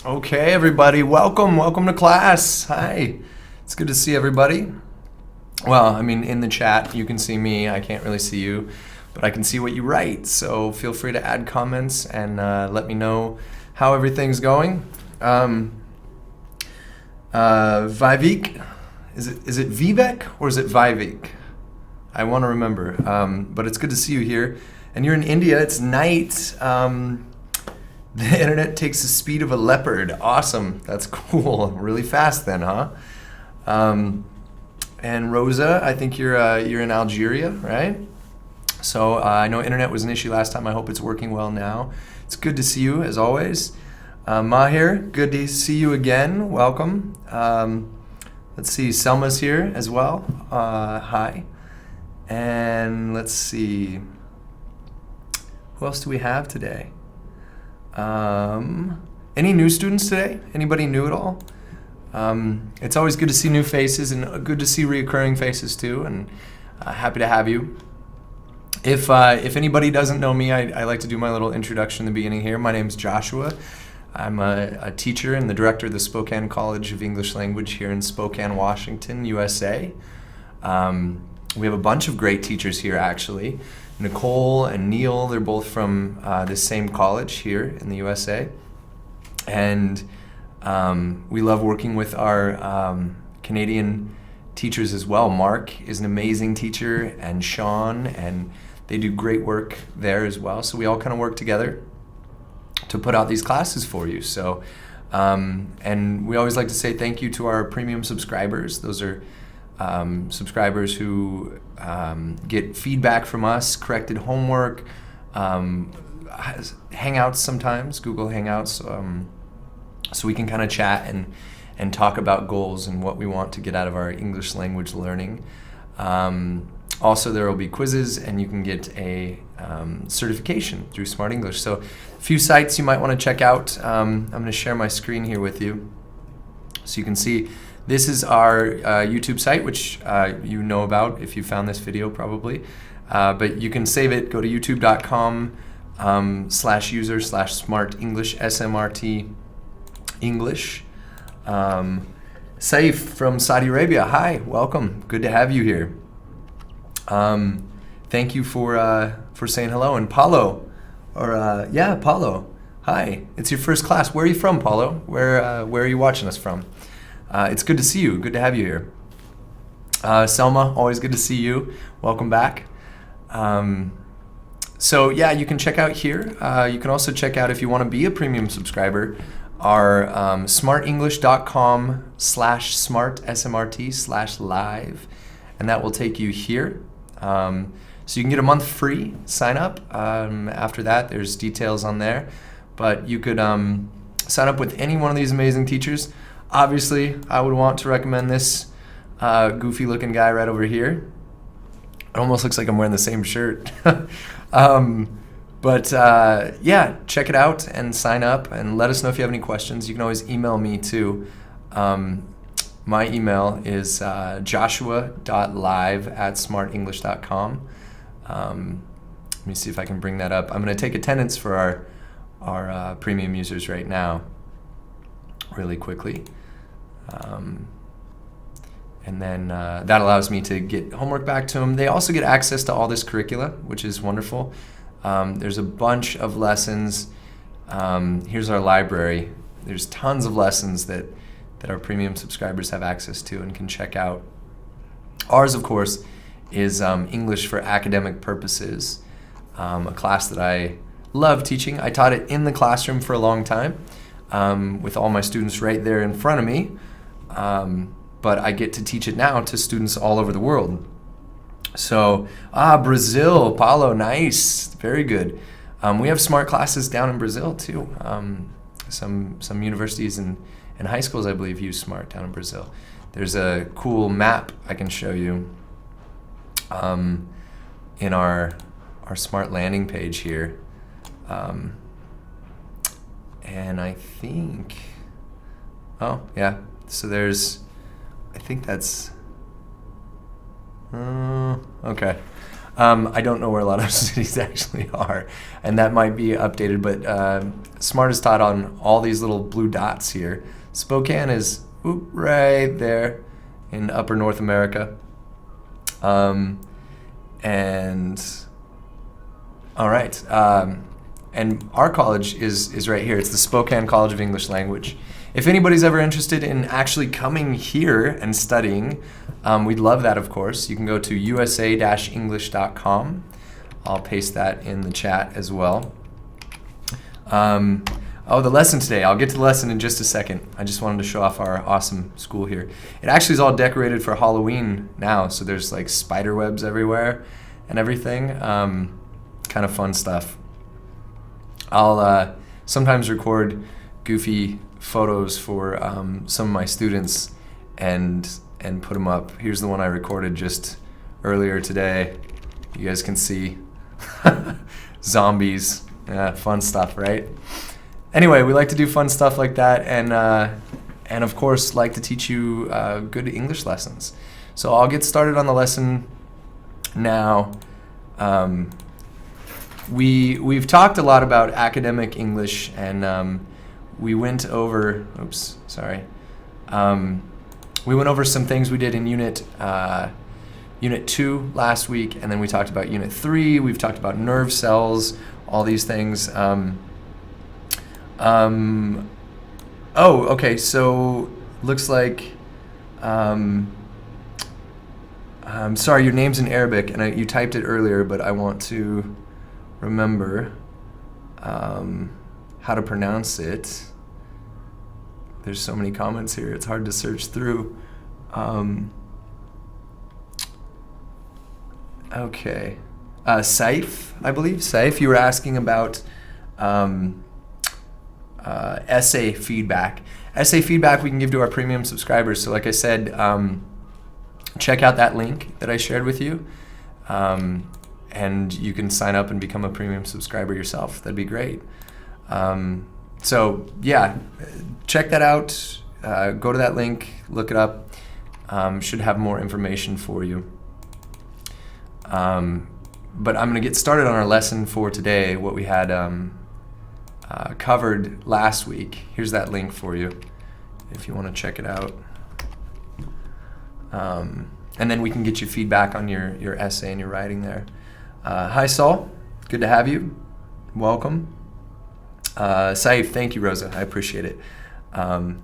Okay, everybody, welcome to class. Hi, it's good to see everybody. Well, I mean, in the chat, you can see me. I can't really see you, but I can see what you write. So feel free to add comments and let me know how everything's going. Vivek, is it Vivek or is it Vivek? I want to remember, but it's good to see you here. And you're in India. It's night. The internet takes the speed of a leopard. Awesome. That's cool. Really fast then, huh? And Rosa, I think you're in Algeria, right? So I know internet was an issue last time. I hope it's working well now. It's good to see you as always. Mahir, good to see you again. Welcome. Let's see, Selma's here as well. Hi. And let's see, who else do we have today? Any new students today? Anybody new at all? It's always good to see new faces and good to see reoccurring faces too, and happy to have you. If anybody doesn't know me, I like to do my little introduction in the beginning here. My name's Joshua. I'm a teacher and the director of the Spokane College of English Language here in Spokane, Washington, USA. We have a bunch of great teachers here, actually. Nicole and Neil, they're both from the same college here in the USA. And we love working with our Canadian teachers as well. Mark is an amazing teacher, and Sean, and they do great work there as well. So we all kind of work together to put out these classes for you. So, and we always like to say thank you to our premium subscribers. Those are subscribers who get feedback from us, corrected homework, Hangouts sometimes, Google Hangouts, so we can kind of chat and talk about goals and what we want to get out of our English language learning. Also, there will be quizzes, and you can get a certification through Smrt English. So a few sites you might want to check out. I'm going to share my screen here with you so you can see. This is our YouTube site, which you know about if you found this video probably. But you can save it. Go to youtube.com/user/Smrt English, SMRT English. Saif from Saudi Arabia. Hi, welcome. Good to have you here. Thank you for saying hello. And Paulo, Paulo. Hi, it's your first class. Where are you from, Paulo? Where are you watching us from? It's good to see you. Good to have you here. Selma, always good to see you. Welcome back. So yeah, you can check out here. You can also check out, if you want to be a premium subscriber, our smartenglish.com/smrt, SMRT/live, and that will take you here. So you can get a month free, sign up. After that, there's details on there. But you could sign up with any one of these amazing teachers. Obviously, I would want to recommend this goofy looking guy right over here. It almost looks like I'm wearing the same shirt. Yeah, check it out and sign up and let us know if you have any questions. You can always email me too. My email is joshua.live@smartenglish.com. Let me see if I can bring that up. I'm going to take attendance for our premium users right now really quickly. And then that allows me to get homework back to them. They also get access to all this curricula, which is wonderful. There's a bunch of lessons. Here's our library. There's tons of lessons that our premium subscribers have access to and can check out. Ours, of course, is English for academic purposes, a class that I love teaching. I taught it in the classroom for a long time with all my students right there in front of me. But I get to teach it now to students all over the world. So, Brazil, Paulo, nice, very good. We have Smrt classes down in Brazil too. Some universities and high schools, I believe, use Smrt down in Brazil. There's a cool map I can show you in our Smrt landing page here. And I think, so there's, I think that's, okay. I don't know where a lot of cities actually are, and that might be updated, but Smrt is taught on all these little blue dots here. Spokane is right there in upper North America. And all right, and our college is right here. It's the Spokane College of English Language. If anybody's ever interested in actually coming here and studying, we'd love that, of course. You can go to usa-english.com. I'll paste that in the chat as well. The lesson today. I'll get to the lesson in just a second. I just wanted to show off our awesome school here. It actually is all decorated for Halloween now, so there's like spider webs everywhere and everything. Kind of fun stuff. I'll sometimes record goofy photos for some of my students and put them up. Here's the one I recorded just earlier today. You guys can see zombies. Yeah, fun stuff, right? Anyway, we like to do fun stuff like that, and of course like to teach you good English lessons. So I'll get started on the lesson now. We've talked a lot about academic English, and we went over. We went over some things we did in Unit 2 last week, and then we talked about Unit 3. We've talked about nerve cells, all these things. Okay, so looks like, I'm sorry, your name's in Arabic, and you typed it earlier, but I want to remember how to pronounce it. There's so many comments here, it's hard to search through. Okay. Saif, I believe. Saif, you were asking about essay feedback. Essay feedback we can give to our premium subscribers. So like I said, check out that link that I shared with you. And you can sign up and become a premium subscriber yourself. That'd be great. So yeah, check that out. Go to that link, look it up. Should have more information for you. But I'm going to get started on our lesson for today, what we had covered last week. Here's that link for you if you want to check it out. And then we can get you feedback on your essay and your writing there. Hi, Saul. Good to have you. Welcome. Saif, thank you, Rosa. I appreciate it. And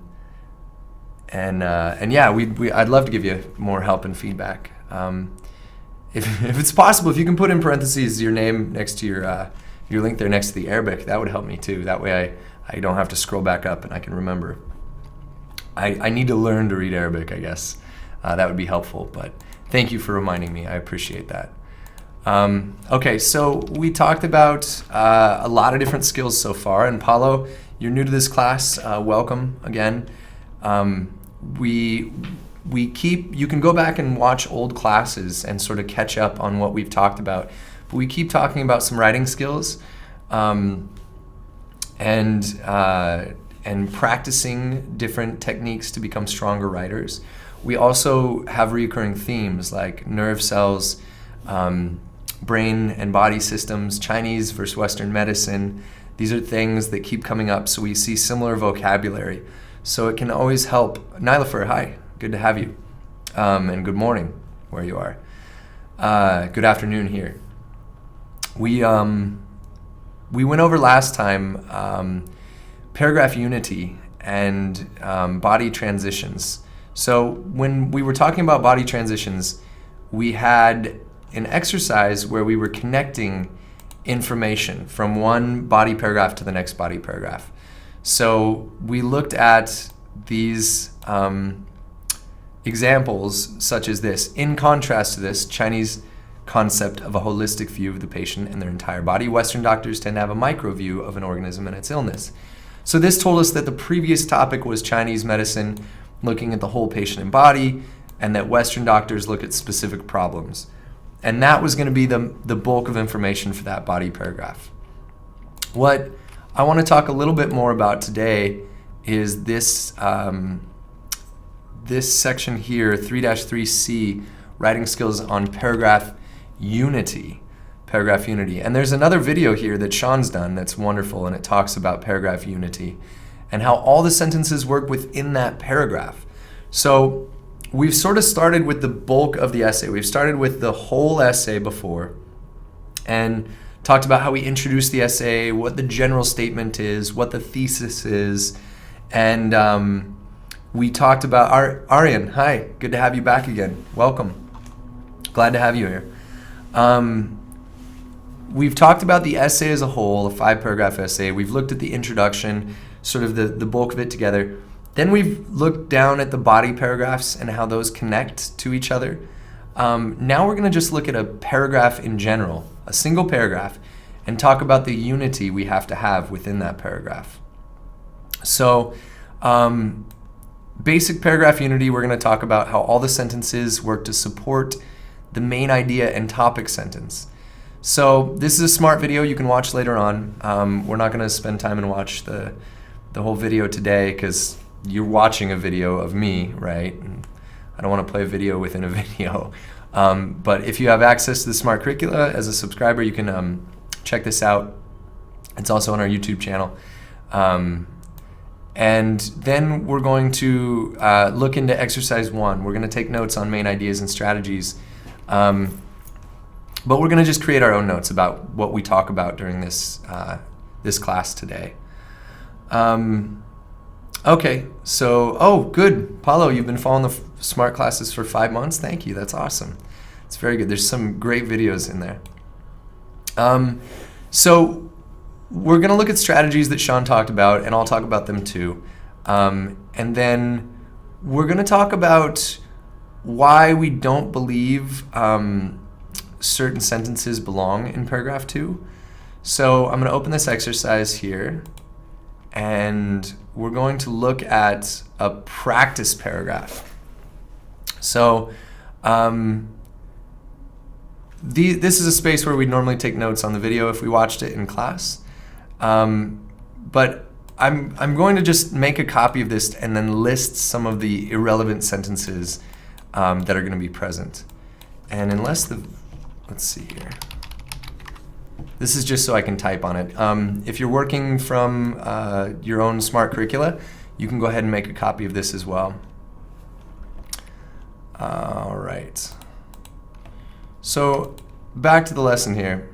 yeah, I'd love to give you more help and feedback. If it's possible, if you can put in parentheses your name next to your link there next to the Arabic, that would help me too. That way I don't have to scroll back up and I can remember. I need to learn to read Arabic, I guess. That would be helpful, but thank you for reminding me. I appreciate that. Okay, so we talked about a lot of different skills so far, and Paulo, you're new to this class. Welcome again. You can go back and watch old classes and sort of catch up on what we've talked about. But we keep talking about some writing skills and practicing different techniques to become stronger writers. We also have recurring themes like nerve cells, brain and body systems, Chinese versus Western medicine. These are things that keep coming up, so we see similar vocabulary. So it can always help. Nilofer, hi. Good to have you. And good morning, where you are. Good afternoon here. We went over last time paragraph unity and body transitions. So when we were talking about body transitions, we had an exercise where we were connecting information from one body paragraph to the next body paragraph. So we looked at these examples such as this. In contrast to this Chinese concept of a holistic view of the patient and their entire body, Western doctors tend to have a micro view of an organism and its illness. So this told us that the previous topic was Chinese medicine, looking at the whole patient and body, and that Western doctors look at specific problems. And that was going to be the bulk of information for that body paragraph. What I want to talk a little bit more about today is this this section here, 3-3C, writing skills on paragraph unity. Paragraph unity. And there's another video here that Sean's done that's wonderful, and it talks about paragraph unity and how all the sentences work within that paragraph. So we've sort of started with the bulk of the essay. We've started with the whole essay before and talked about how we introduce the essay, what the general statement is, what the thesis is, and we talked about Aryan. Hi, good to have you back again. Welcome. Glad to have you here. We've talked about the essay as a whole, a 5-paragraph essay. We've looked at the introduction, sort of the bulk of it together. Then we've looked down at the body paragraphs and how those connect to each other. Now we're going to just look at a paragraph in general, a single paragraph, and talk about the unity we have to have within that paragraph. So, basic paragraph unity, we're going to talk about how all the sentences work to support the main idea and topic sentence. So this is a Smrt video you can watch later on. We're not going to spend time and watch the whole video today because you're watching a video of me, right? And I don't want to play a video within a video. But if you have access to the Smrt curricula as a subscriber, you can check this out. It's also on our YouTube channel. And then we're going to look into exercise 1. We're going to take notes on main ideas and strategies. But we're going to just create our own notes about what we talk about during this class today. Okay, so, oh, good. Paulo, you've been following the Smrt classes for 5 months? Thank you, that's awesome. It's very good. There's some great videos in there. So we're going to look at strategies that Sean talked about, and I'll talk about them too. And then we're going to talk about why we don't believe certain sentences belong in paragraph 2. So I'm going to open this exercise here, and we're going to look at a practice paragraph. So this is a space where we'd normally take notes on the video if we watched it in class. But I'm going to just make a copy of this and then list some of the irrelevant sentences that are going to be present. And unless let's see here. This is just so I can type on it. If you're working from your own Smrt curricula, you can go ahead and make a copy of this as well. All right. So back to the lesson here.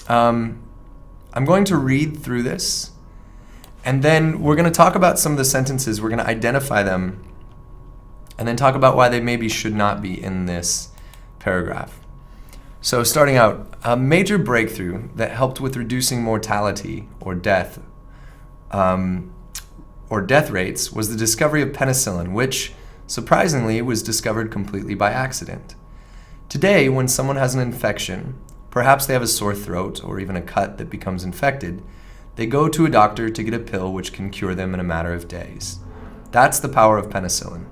I'm going to read through this, and then we're going to talk about some of the sentences. We're going to identify them, and then talk about why they maybe should not be in this paragraph. So starting out, a major breakthrough that helped with reducing mortality or death rates was the discovery of penicillin, which, surprisingly, was discovered completely by accident. Today, when someone has an infection, perhaps they have a sore throat or even a cut that becomes infected, they go to a doctor to get a pill which can cure them in a matter of days. That's the power of penicillin.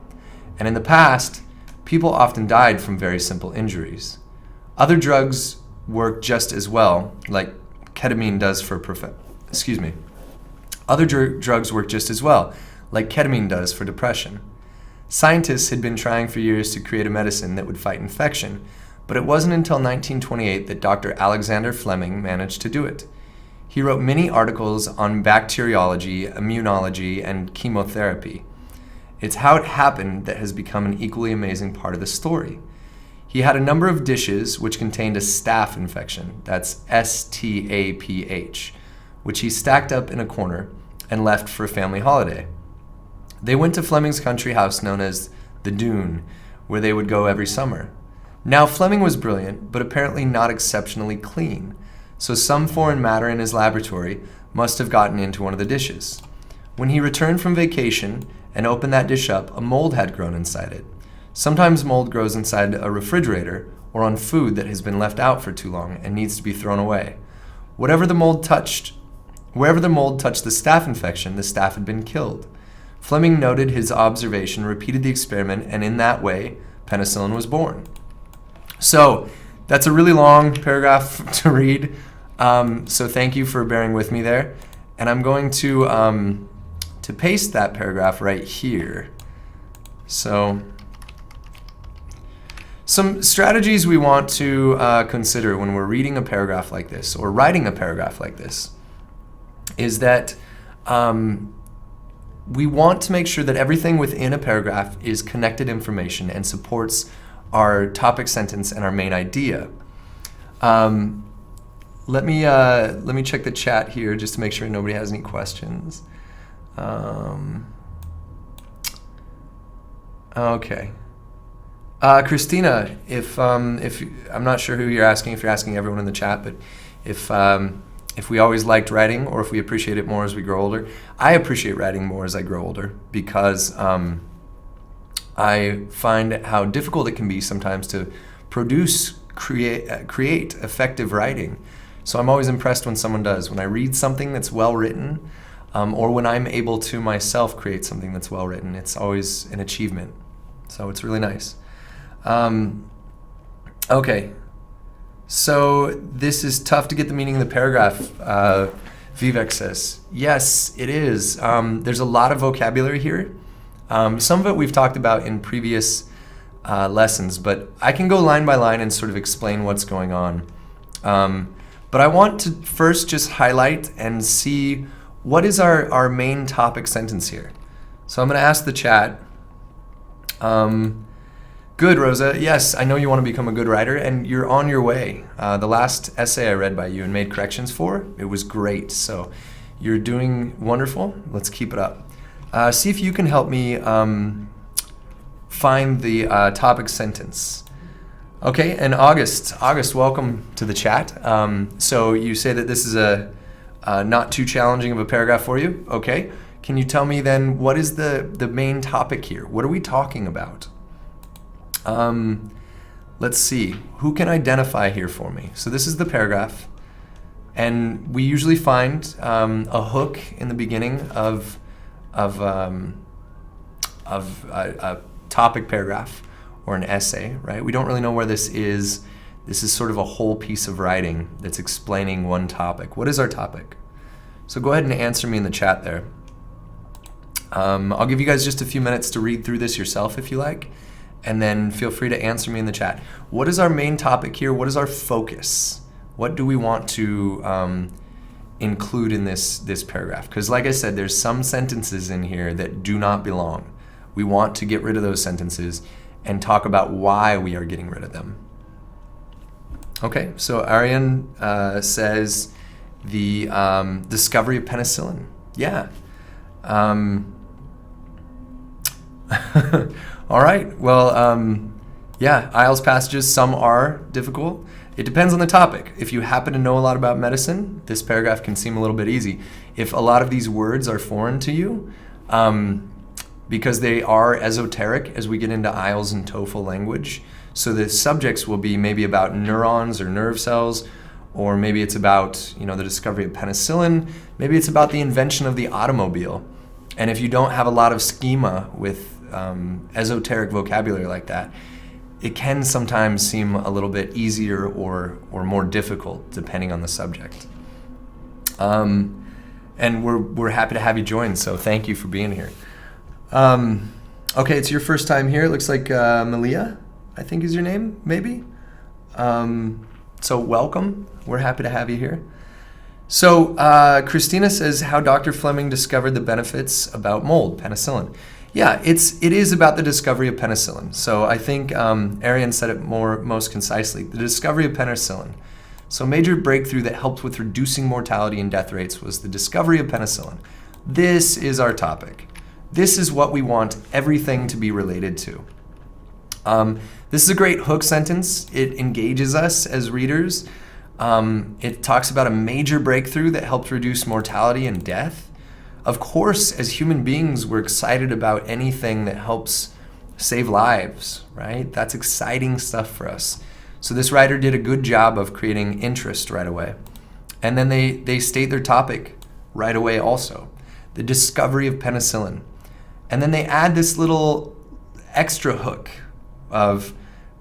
And in the past, people often died from very simple injuries. Other drugs work just as well, like ketamine does for Other drugs work just as well, like ketamine does for depression. Scientists had been trying for years to create a medicine that would fight infection, but it wasn't until 1928 that Dr. Alexander Flemming managed to do it. He wrote many articles on bacteriology, immunology, and chemotherapy. It's how it happened that has become an equally amazing part of the story. He had a number of dishes which contained a staph infection, that's STAPH, which he stacked up in a corner and left for a family holiday. They went to Fleming's country house known as the Dune, where they would go every summer. Now Flemming was brilliant, but apparently not exceptionally clean, so some foreign matter in his laboratory must have gotten into one of the dishes. When he returned from vacation and opened that dish up, a mold had grown inside it. Sometimes mold grows inside a refrigerator or on food that has been left out for too long and needs to be thrown away. Wherever the mold touched the staph infection, the staph had been killed. Flemming noted his observation, repeated the experiment, and in that way, penicillin was born. So that's a really long paragraph to read, so thank you for bearing with me there. And I'm going to paste that paragraph right here. So Some strategies we want to consider when we're reading a paragraph like this or writing a paragraph like this is that we want to make sure that everything within a paragraph is connected information and supports our topic sentence and our main idea. Let me check the chat here just to make sure nobody has any questions. Okay. Christina, if I'm not sure who you're asking, if you're asking everyone in the chat, but if we always liked writing or if we appreciate it more as we grow older, I appreciate writing more as I grow older because I find how difficult it can be sometimes to create effective writing. So I'm always impressed when someone does. When I read something that's well written, or when I'm able to myself create something that's well written, it's always an achievement. So it's really nice. Okay, so this is tough to get the meaning of the paragraph, Vivek says. Yes, it is. There's a lot of vocabulary here. Some of it we've talked about in previous lessons, but I can go line by line and sort of explain what's going on. But I want to first just highlight and see what is our main topic sentence here. So I'm going to ask the chat. Good, Rosa. Yes, I know you want to become a good writer, and you're on your way. The last essay I read by you and made corrections for, it was great. So you're doing wonderful. Let's keep it up. See if you can help me find the topic sentence. Okay, and August, welcome to the chat. So you say that this is a not too challenging of a paragraph for you. Okay, can you tell me then what is the main topic here? What are we talking about? Let's see, who can identify here for me? So this is the paragraph, and we usually find a hook in the beginning of a topic paragraph or an essay, right? We don't really know where this is. This is sort of a whole piece of writing that's explaining one topic. What is our topic? So go ahead and answer me in the chat there. I'll give you guys just a few minutes to read through this yourself if you like, and then feel free to answer me in the chat. What is our main topic here? What is our focus? What do we want to include in this paragraph? Because like I said, there's some sentences in here that do not belong. We want to get rid of those sentences and talk about why we are getting rid of them. Okay, so Aryan says the discovery of penicillin. Yeah. All right, well, yeah, IELTS passages, some are difficult. It depends on the topic. If you happen to know a lot about medicine, this paragraph can seem a little bit easy. If a lot of these words are foreign to you, because they are esoteric as we get into IELTS and TOEFL language, so the subjects will be maybe about neurons or nerve cells, or maybe it's about the discovery of penicillin, maybe it's about the invention of the automobile. And if you don't have a lot of schema with esoteric vocabulary like that, it can sometimes seem a little bit easier or more difficult depending on the subject. And we're happy to have you join, so thank you for being here. Okay, it's your first time here. It looks like Malia, I think is your name, maybe. So welcome. We're happy to have you here. So Christina says how Dr. Flemming discovered the benefits about mold, penicillin. Yeah, it is about the discovery of penicillin. So I think Arian said it most concisely. The discovery of penicillin. So a major breakthrough that helped with reducing mortality and death rates was the discovery of penicillin. This is our topic. This is what we want everything to be related to. This is a great hook sentence. It engages us as readers. It talks about a major breakthrough that helped reduce mortality and death. Of course, as human beings, we're excited about anything that helps save lives, right? That's exciting stuff for us. So this writer did a good job of creating interest right away. And then they state their topic right away also, the discovery of penicillin. And then they add this little extra hook of,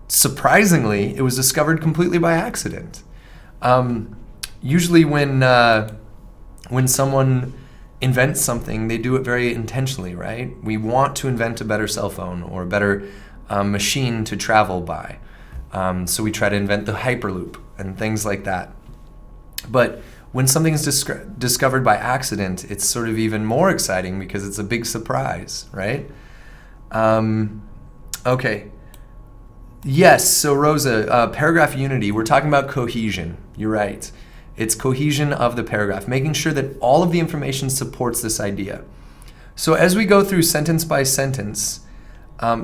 surprisingly, it was discovered completely by accident. Usually when someone invents something, they do it very intentionally, right? We want to invent a better cell phone or a better machine to travel by. So we try to invent the Hyperloop and things like that. But when something is discovered by accident, it's sort of even more exciting because it's a big surprise, right? Okay. Yes, so Rosa, paragraph unity, we're talking about cohesion. You're right. It's cohesion of the paragraph, making sure that all of the information supports this idea. So as we go through sentence by sentence,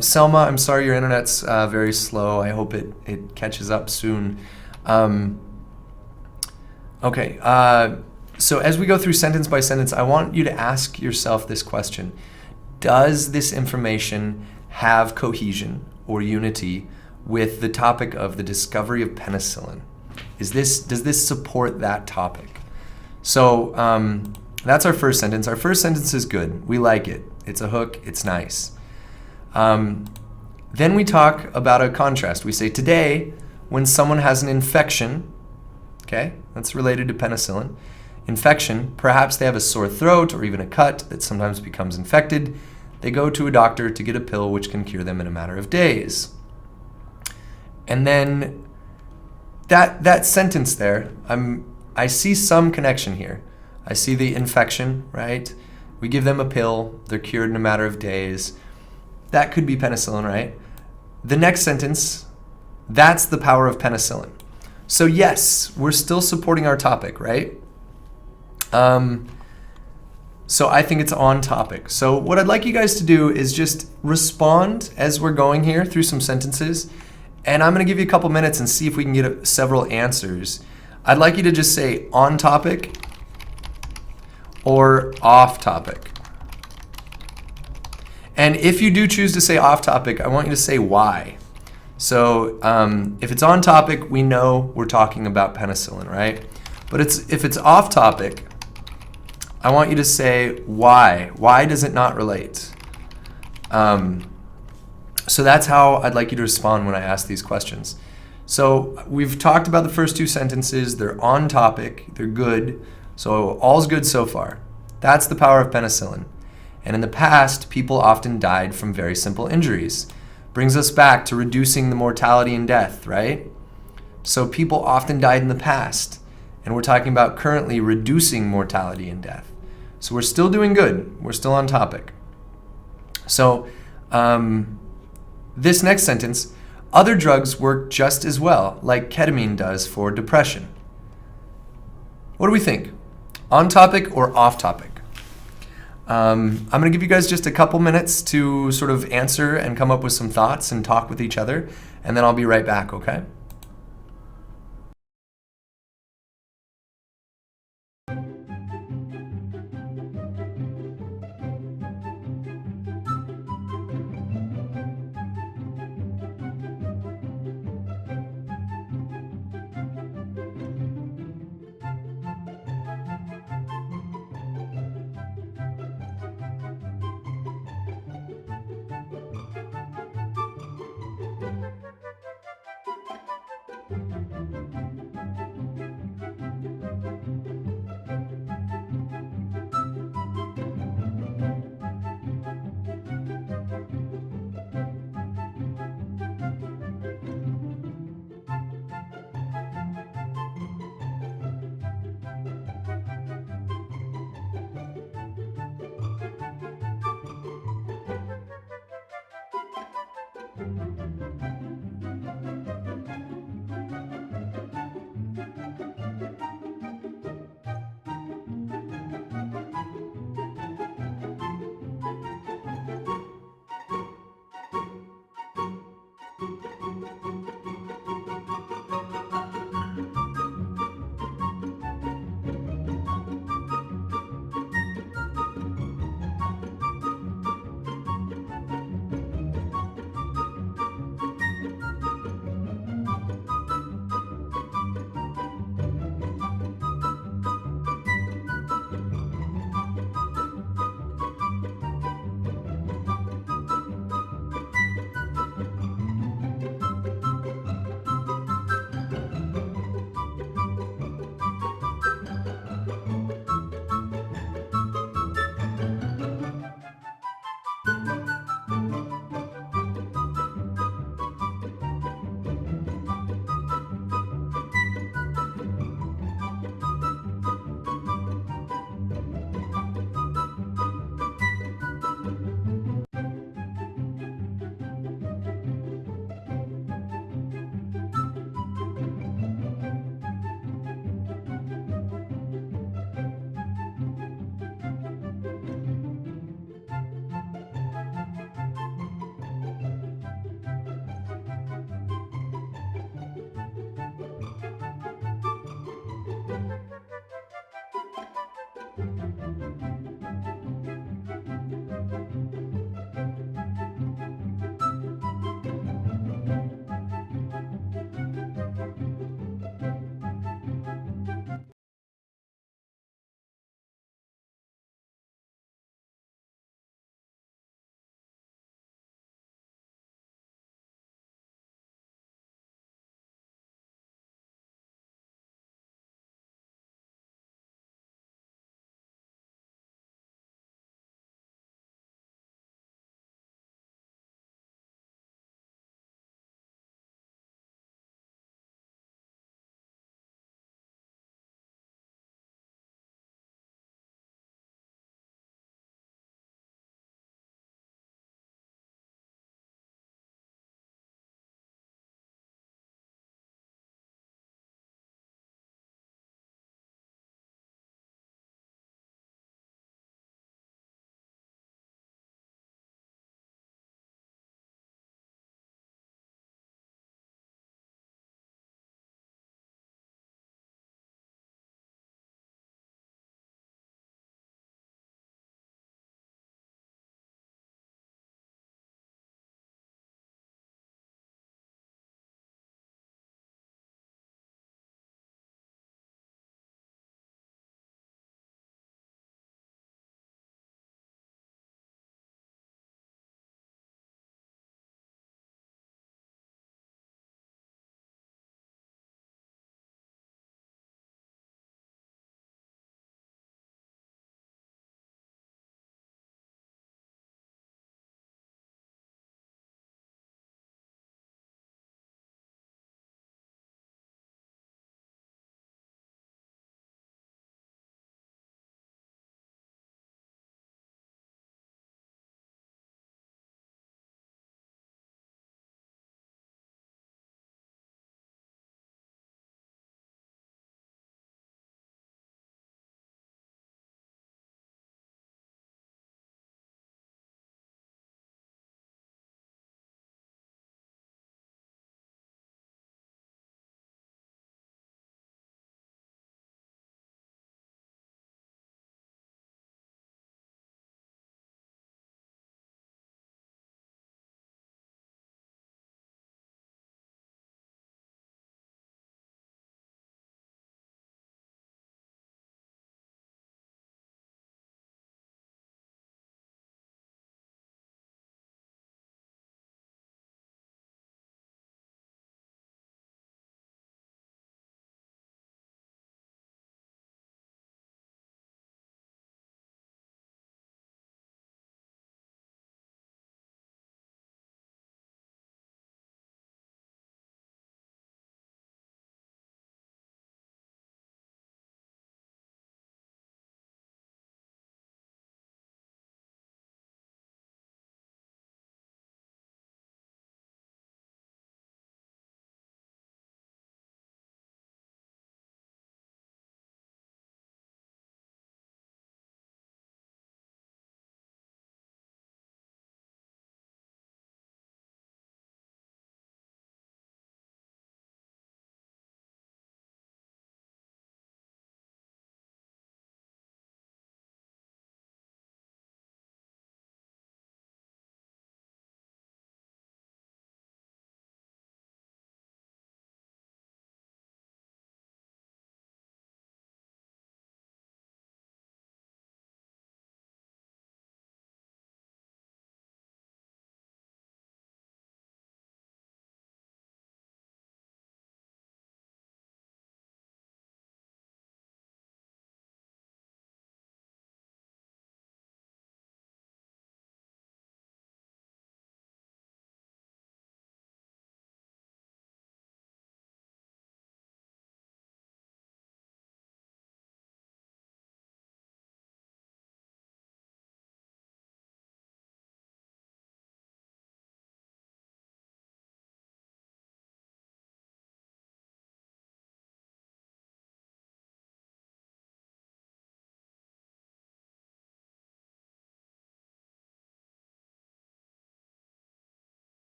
Selma, I'm sorry your internet's very slow. I hope it catches up soon. Okay, so as we go through sentence by sentence, I want you to ask yourself this question. Does this information have cohesion or unity with the topic of the discovery of penicillin? Does this support that topic? So that's our first sentence. Our first sentence is good. We like it. It's a hook. It's nice. Then we talk about a contrast. We say, today, when someone has an infection, okay, that's related to penicillin, infection, perhaps they have a sore throat or even a cut that sometimes becomes infected, they go to a doctor to get a pill which can cure them in a matter of days. And then that sentence there, I see some connection here. I see the infection, right? We give them a pill, they're cured in a matter of days. That could be penicillin, right? The next sentence, that's the power of penicillin. So yes, we're still supporting our topic, right? So I think it's on topic. So what I'd like you guys to do is just respond as we're going here through some sentences. And I'm going to give you a couple minutes and see if we can get several answers. I'd like you to just say on topic or off topic. And if you do choose to say off topic, I want you to say why. So if it's on topic, we know we're talking about penicillin, right? But if it's off topic, I want you to say why. Why does it not relate? So that's how I'd like you to respond when I ask these questions. So we've talked about the first two sentences. They're on topic. They're good. So all's good so far. That's the power of penicillin. And in the past, people often died from very simple injuries. Brings us back to reducing the mortality and death, right? So people often died in the past. And we're talking about currently reducing mortality and death. So we're still doing good. We're still on topic. So this next sentence, other drugs work just as well, like ketamine does for depression. What do we think? On topic or off topic? I'm going to give you guys just a couple minutes to sort of answer and come up with some thoughts and talk with each other, and then I'll be right back, okay?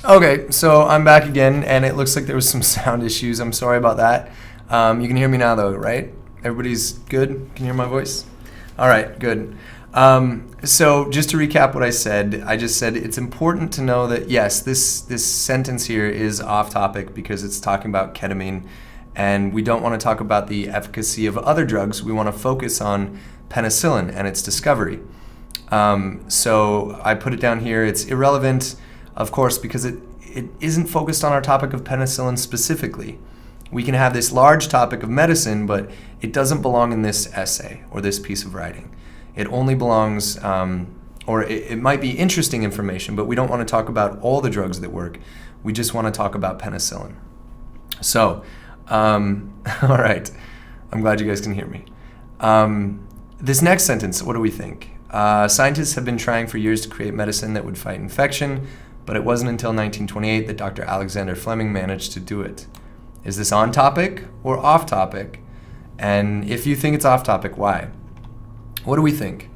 Okay, so I'm back again, and it looks like there was some sound issues. I'm sorry about that. You can hear me now, though, right? Everybody's good? Can you hear my voice? All right, good. So just to recap what I just said it's important to know that, yes, this sentence here is off topic because it's talking about ketamine, and we don't want to talk about the efficacy of other drugs. We want to focus on penicillin and its discovery. So I put it down here. It's irrelevant, of course, because it isn't focused on our topic of penicillin specifically. We can have this large topic of medicine, but it doesn't belong in this essay or this piece of writing. It only belongs, or it might be interesting information, but we don't want to talk about all the drugs that work. We just want to talk about penicillin. So, all right. I'm glad you guys can hear me. This next sentence, what do we think? Scientists have been trying for years to create medicine that would fight infection, but it wasn't until 1928 that Dr. Alexander Flemming managed to do it. Is this on topic or off topic? And if you think it's off topic, why? What do we think?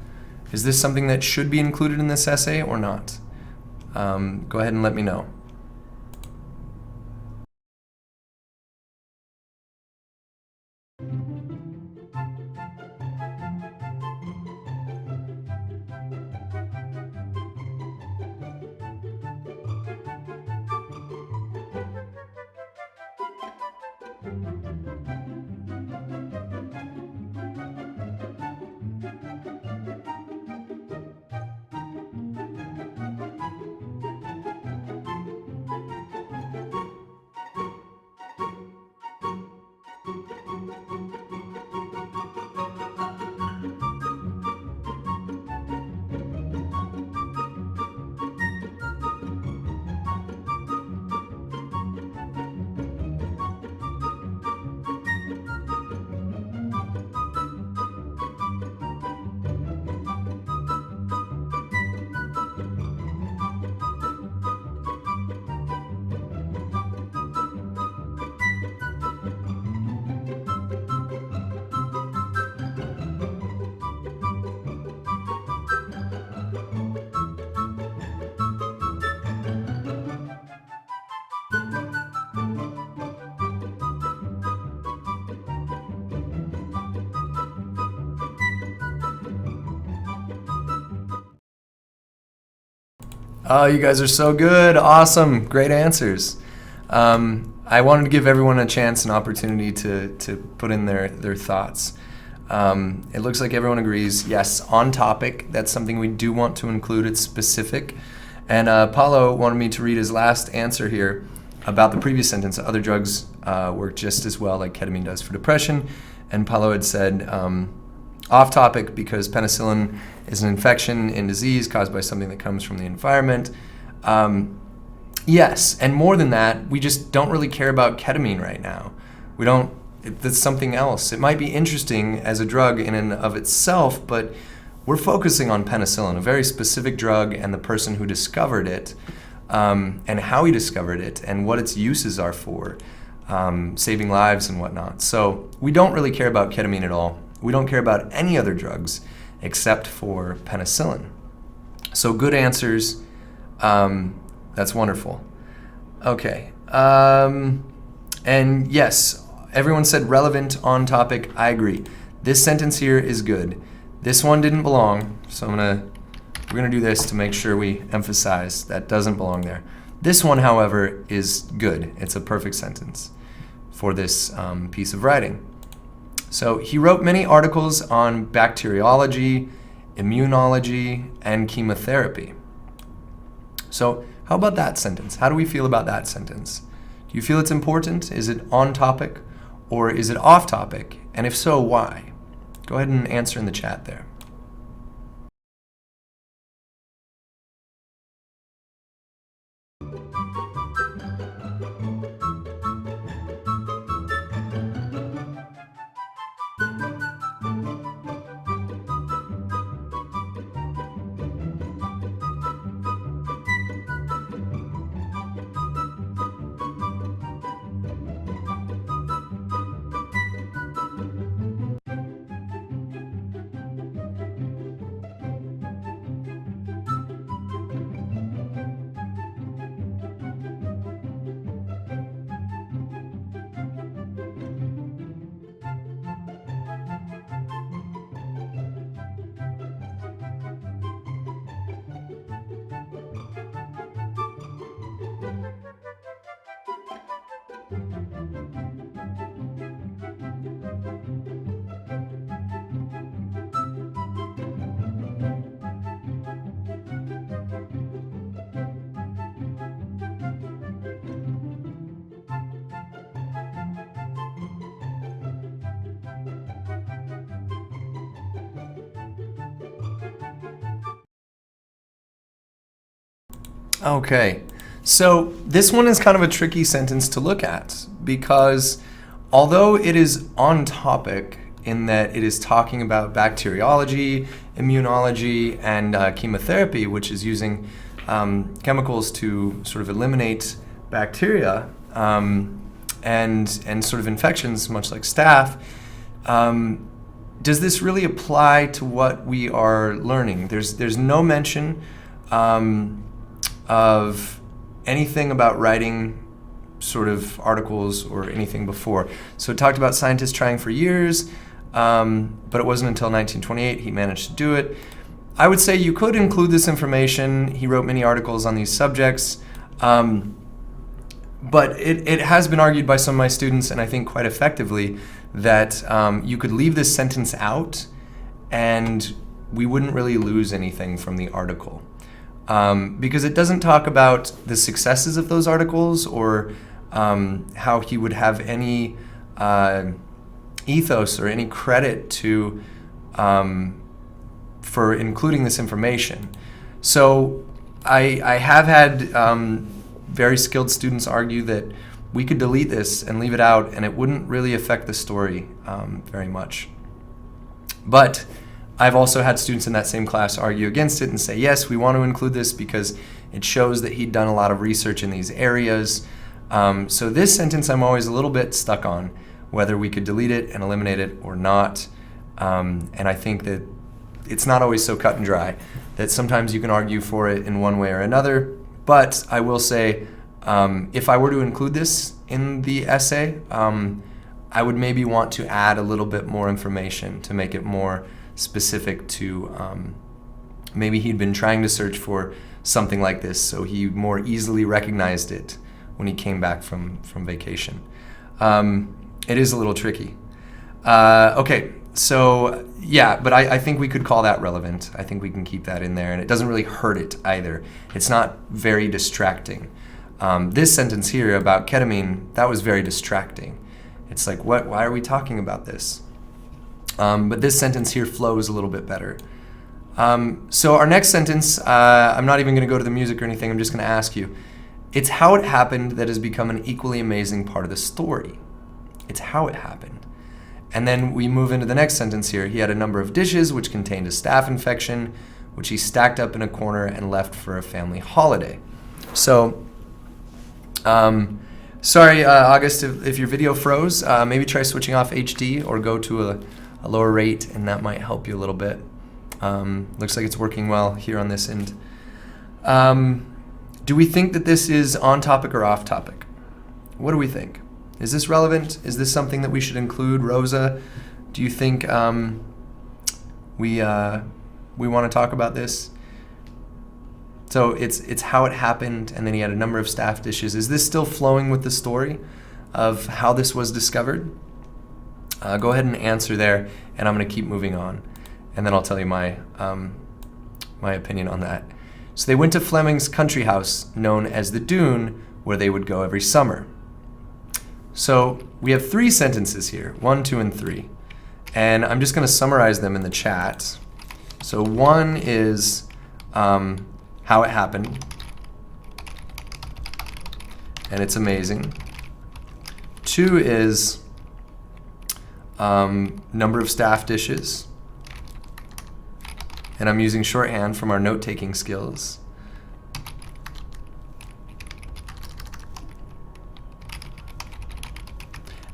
Is this something that should be included in this essay or not? Go ahead and let me know. Oh, you guys are so good. Awesome. Great answers. I wanted to give everyone a chance and opportunity to put in their thoughts. It looks like everyone agrees, yes, on topic. That's something we do want to include. It's specific. And Paulo wanted me to read his last answer here about the previous sentence. Other drugs work just as well like ketamine does for depression. And Paulo had said, off topic because penicillin is an infection in disease caused by something that comes from the environment. Yes, and more than that, we just don't really care about ketamine right now. That's something else. It might be interesting as a drug in and of itself, but we're focusing on penicillin, a very specific drug, and the person who discovered it, and how he discovered it, and what its uses are for, saving lives and whatnot. So we don't really care about ketamine at all. We don't care about any other drugs except for penicillin. So good answers. That's wonderful. Okay. And yes, everyone said relevant, on topic. I agree. This sentence here is good. This one didn't belong, so we're gonna do this to make sure we emphasize that doesn't belong there. This one, however, is good. It's a perfect sentence for this piece of writing. So he wrote many articles on bacteriology, immunology, and chemotherapy. So how about that sentence? How do we feel about that sentence? Do you feel it's important? Is it on topic or is it off topic? And if so, why? Go ahead and answer in the chat there. Okay, so this one is kind of a tricky sentence to look at because although it is on topic in that it is talking about bacteriology, immunology, and chemotherapy, which is using chemicals to sort of eliminate bacteria and sort of infections, much like staph, does this really apply to what we are learning? There's no mention of anything about writing sort of articles or anything before. So it talked about scientists trying for years, but it wasn't until 1928 he managed to do it. I would say you could include this information. He wrote many articles on these subjects, but it has been argued by some of my students, and I think quite effectively, that you could leave this sentence out and we wouldn't really lose anything from the article. Because it doesn't talk about the successes of those articles or how he would have any ethos or any credit to for including this information. So I have had very skilled students argue that we could delete this and leave it out and it wouldn't really affect the story very much. But I've also had students in that same class argue against it and say, yes, we want to include this because it shows that he'd done a lot of research in these areas. So this sentence I'm always a little bit stuck on, whether we could delete it and eliminate it or not. And I think that it's not always so cut and dry, that sometimes you can argue for it in one way or another. But I will say, if I were to include this in the essay, I would maybe want to add a little bit more information to make it more specific to maybe he'd been trying to search for something like this, so he more easily recognized it when he came back from vacation. It is a little tricky. Okay, so yeah, but I think we could call that relevant. I think we can keep that in there, and it doesn't really hurt it either. It's not very distracting. This sentence here about ketamine, that was very distracting. It's like, what? Why are we talking about this? But this sentence here flows a little bit better. So our next sentence, I'm not even going to go to the music or anything, I'm just going to ask you. It's how it happened that has become an equally amazing part of the story. It's how it happened. And then we move into the next sentence here. He had a number of dishes which contained a staph infection, which he stacked up in a corner and left for a family holiday. So, sorry, August, if your video froze, maybe try switching off HD or go to a lower rate, and that might help you a little bit. Looks like it's working well here on this end. Do we think that this is on topic or off topic? What do we think? Is this relevant? Is this something that we should include? Rosa, do you think we want to talk about this? So it's how it happened, and then he had a number of staph dishes. Is this still flowing with the story of how this was discovered? Go ahead and answer there, and I'm going to keep moving on, and then I'll tell you my opinion on that. So they went to Flemming's country house, known as the Dune, where they would go every summer. So we have 3 sentences here, 1, 2, and 3, and I'm just going to summarize them in the chat. So 1 is how it happened, and it's amazing. 2 is number of staph dishes, and I'm using shorthand from our note-taking skills.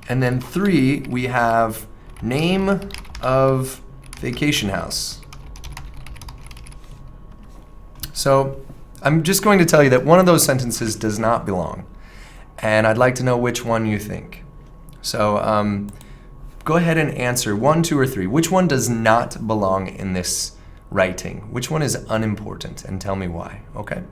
And then 3, we have name of vacation house. So I'm just going to tell you that one of those sentences does not belong, and I'd like to know which one you think. So go ahead and answer 1, 2, or 3. Which one does not belong in this writing? Which one is unimportant? And tell me why, okay?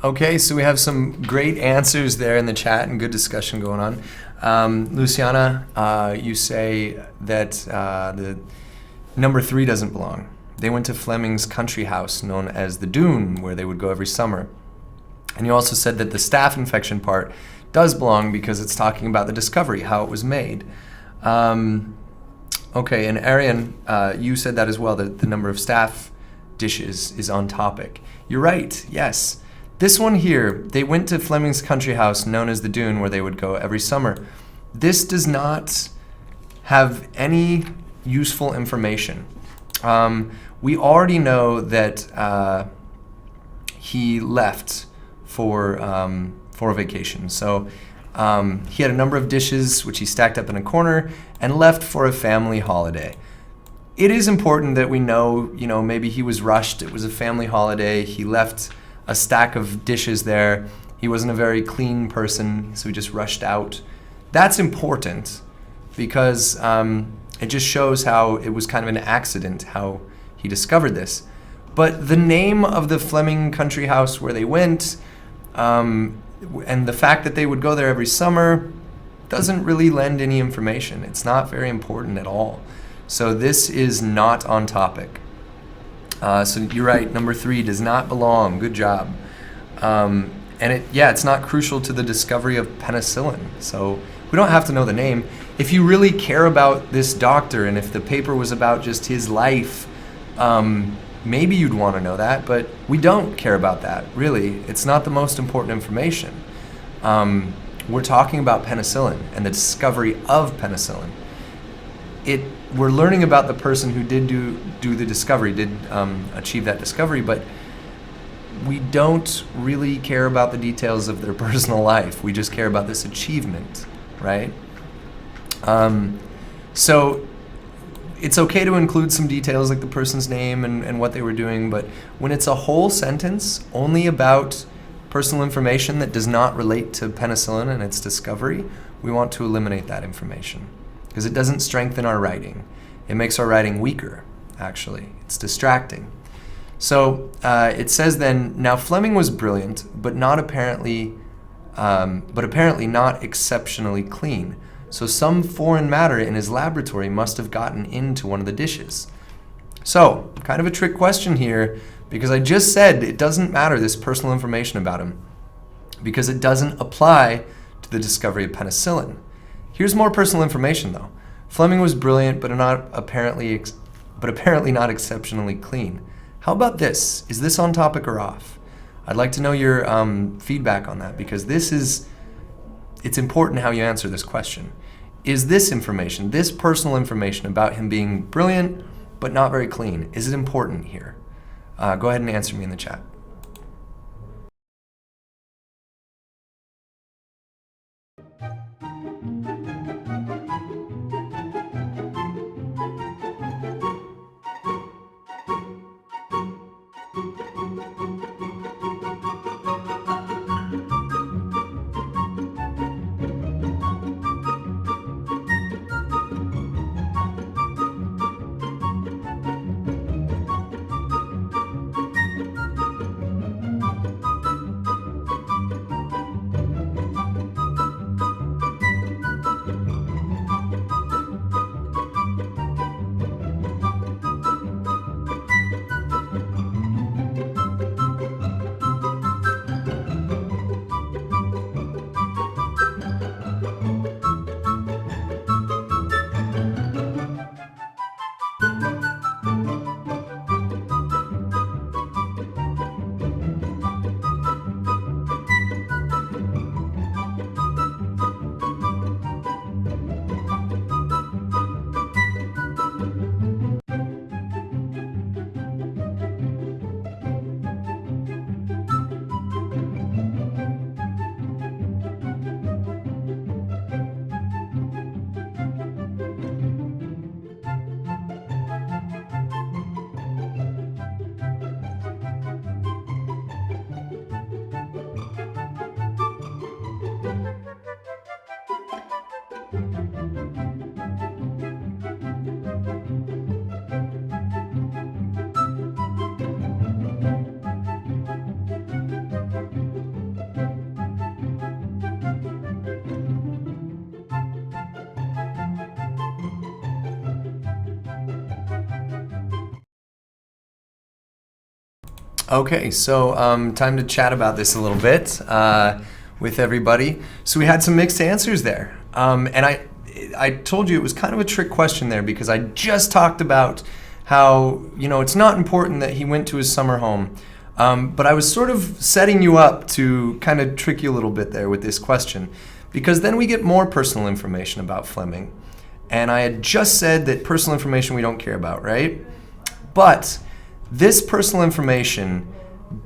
Okay, so we have some great answers there in the chat and good discussion going on. Luciana, you say that the number 3 doesn't belong. They went to Flemming's country house known as the Dune, where they would go every summer. And you also said that the staph infection part does belong because it's talking about the discovery, how it was made. Okay, and Arian, you said that as well, that the number of staph dishes is on topic. You're right, yes. This one here, they went to Flemming's country house known as the Dune, where they would go every summer. This does not have any useful information. We already know that he left for a vacation. So he had a number of dishes which he stacked up in a corner and left for a family holiday. It is important that we know, maybe he was rushed. It was a family holiday. He left a stack of dishes there. He wasn't a very clean person, so he just rushed out. That's important because it just shows how it was kind of an accident how he discovered this. But the name of the Flemming country house where they went, and the fact that they would go there every summer doesn't really lend any information. It's not very important at all. So this is not on topic. So you're right, number 3 does not belong. Good job. And it's not crucial to the discovery of penicillin. So we don't have to know the name. If you really care about this doctor and if the paper was about just his life, maybe you'd want to know that, but we don't care about that, really. It's not the most important information. We're talking about penicillin and the discovery of penicillin. We're learning about the person who did do the discovery, did achieve that discovery, but we don't really care about the details of their personal life. We just care about this achievement, right? So it's okay to include some details like the person's name and what they were doing, but when it's a whole sentence only about personal information that does not relate to penicillin and its discovery, we want to eliminate that information because it doesn't strengthen our writing. It makes our writing weaker, actually. It's distracting. So it says then, now Flemming was brilliant, but apparently not exceptionally clean. So some foreign matter in his laboratory must have gotten into one of the dishes. So, kind of a trick question here, because I just said it doesn't matter, this personal information about him, because it doesn't apply to the discovery of penicillin. Here's more personal information, though. Flemming was brilliant, but apparently not exceptionally clean. How about this? Is this on topic or off? I'd like to know your feedback on that, because it's important how you answer this question. Is this information, this personal information about him being brilliant but not very clean, is it important here? Go ahead and answer me in the chat. Okay, so time to chat about this a little bit with everybody. So we had some mixed answers there. And I told you it was kind of a trick question there because I just talked about how, it's not important that he went to his summer home. But I was sort of setting you up to kind of trick you a little bit there with this question, because then we get more personal information about Flemming. And I had just said that personal information we don't care about, right? But this personal information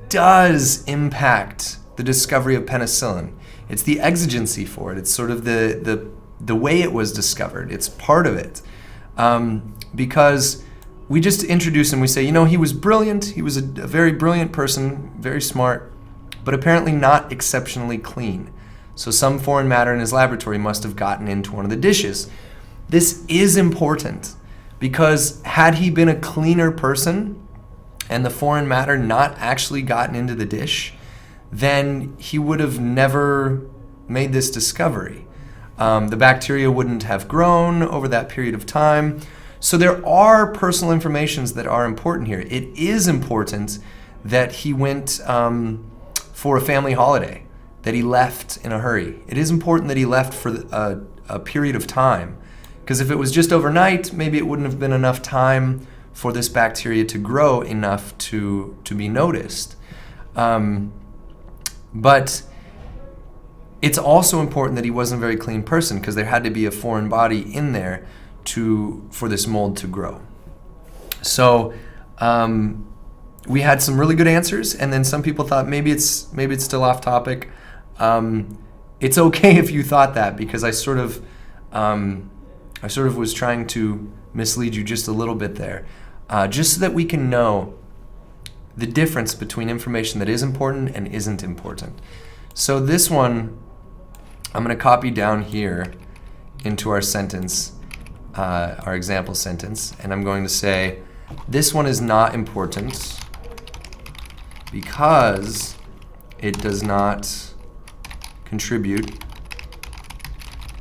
does impact the discovery of penicillin. It's the exigency for it. It's sort of the way it was discovered. It's part of it. Because we just introduce him, we say, he was brilliant. He was a very brilliant person, very smart, but apparently not exceptionally clean. So some foreign matter in his laboratory must have gotten into one of the dishes. This is important because had he been a cleaner person and the foreign matter not actually gotten into the dish, then he would have never made this discovery. The bacteria wouldn't have grown over that period of time. So there are personal informations that are important here. It is important that he went for a family holiday, that he left in a hurry. It is important that he left for a period of time, because if it was just overnight, maybe it wouldn't have been enough time for this bacteria to grow enough to be noticed. But it's also important that he wasn't a very clean person, because there had to be a foreign body in there for this mold to grow. So we had some really good answers, and then some people thought maybe it's still off topic. It's okay if you thought that, because I sort of was trying to mislead you just a little bit there, just so that we can know the difference between information that is important and isn't important. So this one, I'm going to copy down here into our sentence, our example sentence, and I'm going to say, this one is not important because it does not contribute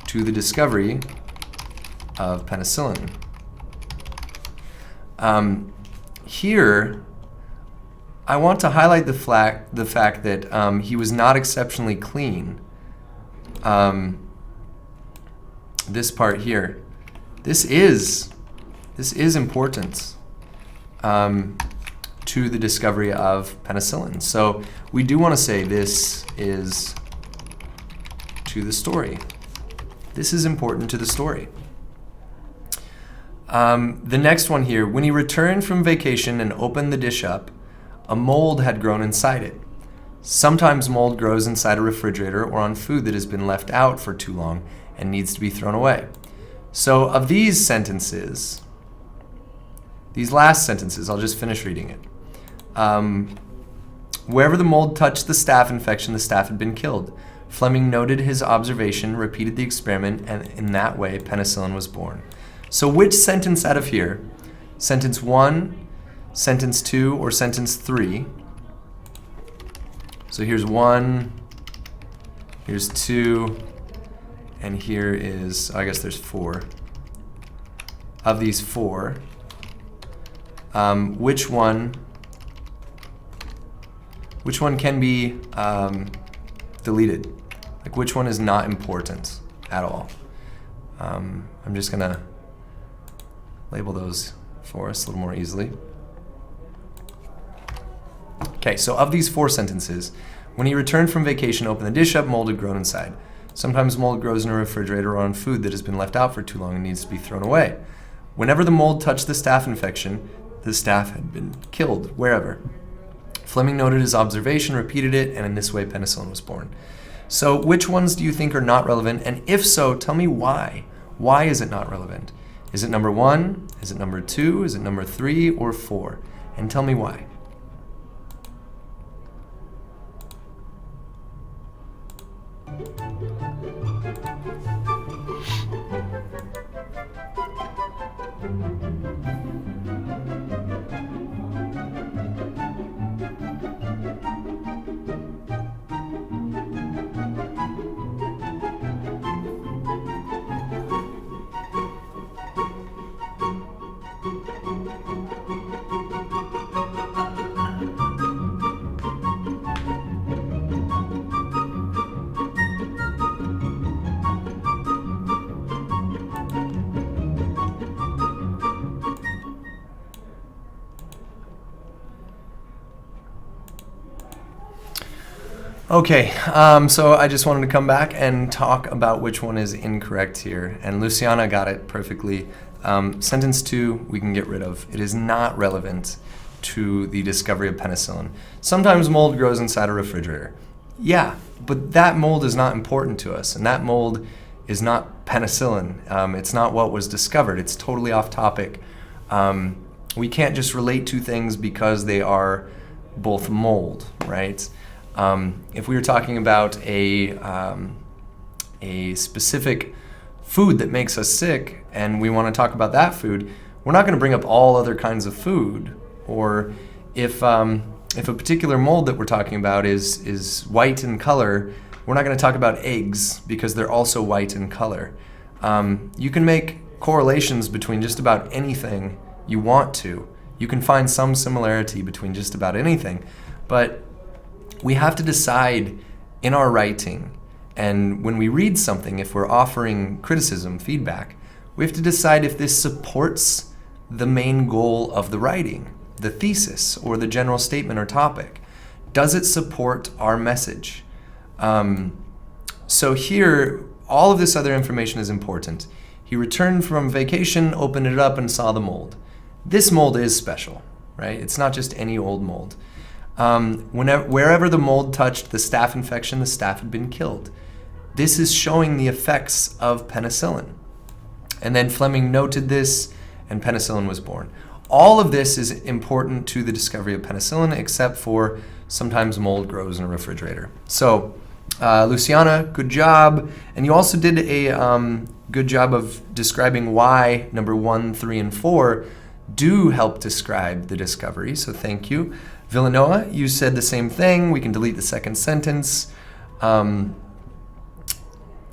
to the discovery of penicillin. Here, I want to highlight the fact that he was not exceptionally clean. This part here, this is important to the discovery of penicillin. So we do want to say this is to the story. This is important to the story. The next one here, when he returned from vacation and opened the dish up, a mold had grown inside it. Sometimes mold grows inside a refrigerator or on food that has been left out for too long and needs to be thrown away. So of these sentences, these last sentences, I'll just finish reading it. Wherever the mold touched the staph infection, the staph had been killed. Flemming noted his observation, repeated the experiment, and in that way, penicillin was born. So which sentence out of here, sentence 1, sentence 2, or sentence 3? So here's 1, here's 2, and here is, I guess there's 4. Of these 4, which one can be deleted? Like, which one is not important at all? I'm just gonna label those for us a little more easily. Okay, so of these 4 sentences, when he returned from vacation, opened the dish up, mold had grown inside. Sometimes mold grows in a refrigerator or on food that has been left out for too long and needs to be thrown away. Whenever the mold touched the staph infection, the staph had been killed, wherever. Flemming noted his observation, repeated it, and in this way penicillin was born. So which ones do you think are not relevant? And if so, tell me why. Why is it not relevant? Is it number 1? Is it number 2? Is it number 3 or 4? And tell me why. Okay, so I just wanted to come back and talk about which one is incorrect here. And Luciana got it perfectly. Sentence 2, we can get rid of. It is not relevant to the discovery of penicillin. Sometimes mold grows inside a refrigerator. Yeah, but that mold is not important to us, and that mold is not penicillin. It's not what was discovered. It's totally off topic. We can't just relate two things because they are both mold, right? If we were talking about a specific food that makes us sick and we want to talk about that food, we're not going to bring up all other kinds of food. Or if a particular mold that we're talking about is white in color, we're not going to talk about eggs because they're also white in color. You can make correlations between just about anything you want to. You can find some similarity between just about anything, but we have to decide in our writing, and when we read something, if we're offering criticism, feedback, we have to decide if this supports the main goal of the writing, the thesis, or the general statement or topic. Does it support our message? So here, all of this other information is important. He returned from vacation, opened it up, and saw the mold. This mold is special, right? It's not just any old mold. Wherever the mold touched the staph infection, the staph had been killed. This is showing the effects of penicillin. And then Flemming noted this, and penicillin was born. All of this is important to the discovery of penicillin, except for sometimes mold grows in a refrigerator. So, Luciana, good job. And you also did a good job of describing why number 1, 3, and 4 do help describe the discovery, so thank you. Villanova, you said the same thing. We can delete the second sentence. I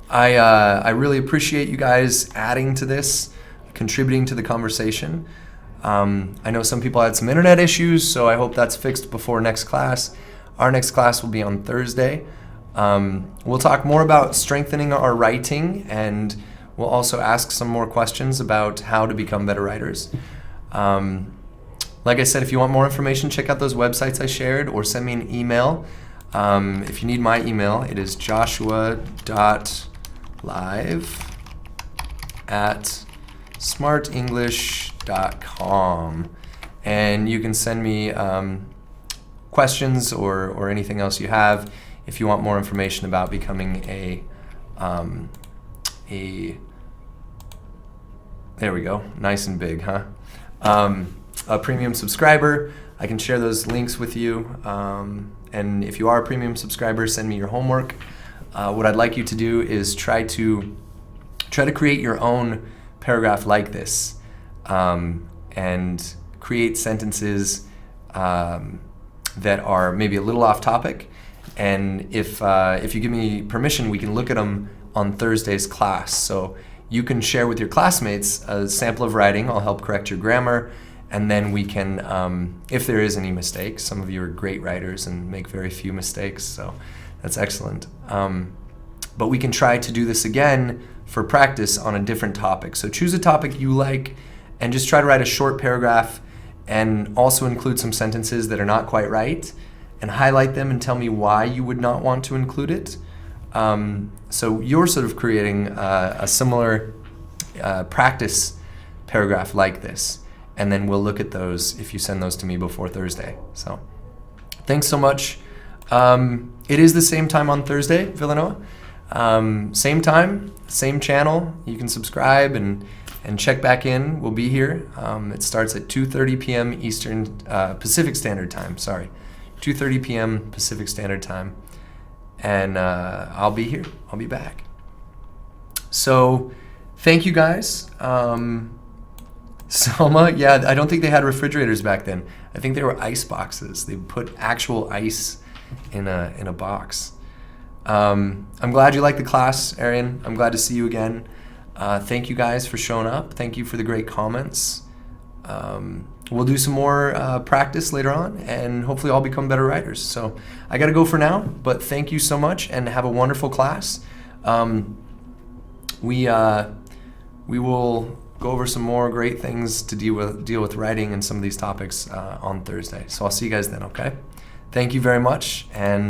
really appreciate you guys adding to this, contributing to the conversation. I know some people had some internet issues, so I hope that's fixed before next class. Our next class will be on Thursday. We'll talk more about strengthening our writing, and we'll also ask some more questions about how to become better writers. Like I said, if you want more information, check out those websites I shared or send me an email. If you need my email, it is joshua.live@smartenglish.com. And you can send me questions or anything else you have if you want more information about becoming there we go, nice and big, huh? A premium subscriber. I can share those links with you. And if you are a premium subscriber, send me your homework. What I'd like you to do is try to create your own paragraph like this, and create sentences that are maybe a little off topic. And if you give me permission, we can look at them on Thursday's class. So you can share with your classmates a sample of writing. I'll help correct your grammar. And then we can, if there is any mistakes, some of you are great writers and make very few mistakes, so that's excellent. But we can try to do this again for practice on a different topic. So choose a topic you like and just try to write a short paragraph and also include some sentences that are not quite right and highlight them and tell me why you would not want to include it. So you're sort of creating a similar practice paragraph like this. And then we'll look at those if you send those to me before Thursday. So thanks so much. It is the same time on Thursday, Villanova. Same time, same channel. You can subscribe and check back in. We'll be here. It starts at 2:30 p.m. Eastern Pacific Standard Time. Sorry, 2:30 p.m. Pacific Standard Time. And I'll be here. I'll be back. So thank you guys. Selma, yeah, I don't think they had refrigerators back then. I think they were ice boxes. They put actual ice in a box. I'm glad you liked the class, Arian. I'm glad to see you again. Thank you guys for showing up. Thank you for the great comments. We'll do some more practice later on, and hopefully all become better writers. So I got to go for now, but thank you so much, and have a wonderful class. We will go over some more great things to deal with writing and some of these topics on Thursday. So I'll see you guys then, okay? Thank you very much, and